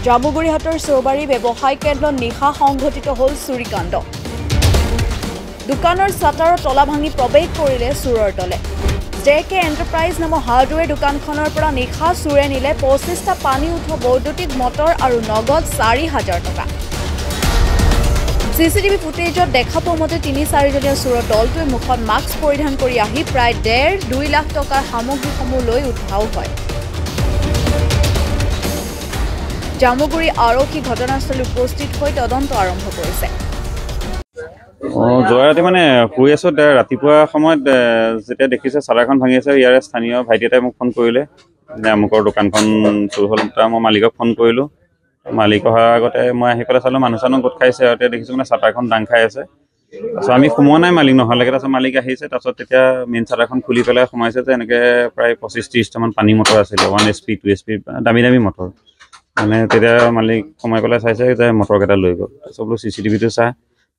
জামুগুৰিহাটৰ চৌবাৰী ব্যৱসায় কেন্দ্ৰত নিশা সংঘটিত হ'ল চুৰিকাণ্ড। দোকানৰ ছাটাৰৰ তলা ভাঙি প্ৰৱেশ কৰিলে চোৰৰ দলে। জেকে এণ্টাৰপ্ৰাইজ নামৰ হাৰ্ডৱেৰ দোকানখনৰ পৰা নিশা চোৰে নিলে 25টা পানী উঠোৱা বৈদ্যুতিক মটৰ আৰু নগদ 4,000 টকা। চিচিটিভি ফুটেজত দেখা পোৱা মতে 3-4জনীয়া চোৰৰ দলটোৱে মুখত মাস্ক পৰিধান কৰি আহি প্ৰায় 1.5-2 লাখ টকাৰ সামগ্ৰীসমূহ লৈ উঠাও হয়। জামুগুৰি আৰক্ষী ঘটনাস্থলীত উপস্থিত হৈ তদন্ত আৰম্ভ কৰিছে। যোৱা ৰাতি মানে শুই আছোঁ, ৰাতিপুৱা সময়ত যেতিয়া দেখিছে চালাৰখন ভাঙি আছে, ইয়াৰে স্থানীয় ভাইটি এটাই মোক ফোন কৰিলে যে আমুকৰ দোকানখন চুৰ হ'ল। মই মালিকক ফোন কৰিলোঁ। মালিক অহাৰ আগতে মই আহি পেলাই চালোঁ মানুহ চানুহ গোট খাইছে আৰু তেতিয়া দেখিছোঁ মানে চাটাৰখন দাং খাই আছে। তাৰপিছত আমি সোমোৱা নাই মালিক নহালৈকে। তাৰপিছত মালিক আহিছে, তাৰপিছত তেতিয়া মেইন চাটাৰখন খুলি পেলাই সোমাইছে যে এনেকৈ প্ৰায় 25-30টামান পানী মটৰ আছিলে, 1 HP 2 HP দামী দামী মটৰ। মানে তেতিয়া মালিক সোমাই পেলাই চাইছে যে মটৰকেইটা লৈ গ'ল। তাৰপিছত বোলো চিচিটিভিটো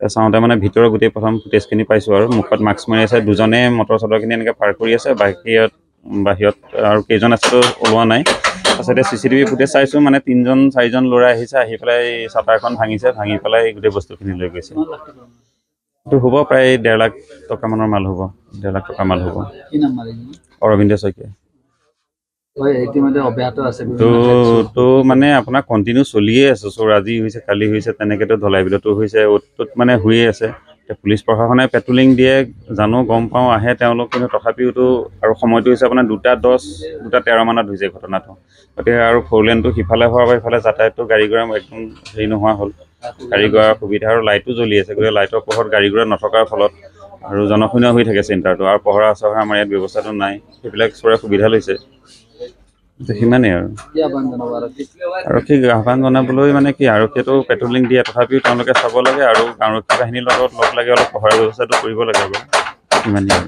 চাওঁতে মানে ভিতৰৰ গোটেই প্ৰথম ফুটেজখিনি পাইছোঁ আৰু মুখত মাস্ক মাৰি আছে। দুজনে মটৰ চটৰখিনি এনেকৈ পাৰ কৰি আছে, বাহিৰত আৰু কেইজন আছেতো ওলোৱা নাই। তাৰপিছতে চিচিটিভি ফুটেজ চাইছোঁ মানে 3-4জন ল'ৰা আহিছে, আহি পেলাই চাটাৰখন ভাঙিছে, ভাঙি পেলাই গোটেই বস্তুখিনি লৈ গৈছে। এইটো হ'ব প্ৰায় 1.5 লাখ টকামানৰ মাল হ'ব, 1.5 লাখ টকাৰ মাল হ'ব। অৰবিন্দ শইকীয়া। তো মানে আপোনাৰ কণ্টিনিউ চলিয়ে আছে। চোৰ আজি হৈছে, কালি হৈছে, তেনেকৈতো ধলাই বিলতো হৈছে, অ'ত মানে হৈয়ে আছে। এতিয়া পুলিচ প্ৰশাসনে পেট্ৰলিং দিয়ে, জানো গম পাওঁ আহে তেওঁলোক, কিন্তু তথাপিওতো আৰু সময়টো হৈছে আপোনাৰ 2:10, 2:13 মানত হৈছে ঘটনাটো। গতিকে আৰু 4 লেনটো সিফালে হোৱাৰ পৰা ইফালে যাতায়াতটো গাড়ী ঘোঁৰা একদম হেৰি নোহোৱা হ'ল। গাড়ী ঘোঁৰাৰ সুবিধা আৰু লাইটো জ্বলি আছে, গতিকে লাইটৰ পোহৰত গাড়ী ঘোঁৰা নথকাৰ ফলত আৰু জনশূন্য হৈ থাকে চেণ্টাৰটো, আৰু পহৰা চহৰা আমাৰ ইয়াত ব্যৱস্থাটো নাই, সেইবিলাক চোৰে সুবিধা লৈছে। সিমানেই আৰু আৰক্ষীক আহ্বান জনাবলৈ মানে কি, আৰক্ষীয়েতো পেট্ৰলিং দিয়ে, তথাপিও তেওঁলোকে চাব লাগে আৰু আৰক্ষী বাহিনীৰ লগত লগ লাগি অলপ পহৰা ব্যৱস্থাটো কৰিব লাগে আৰু সিমানেই আৰু।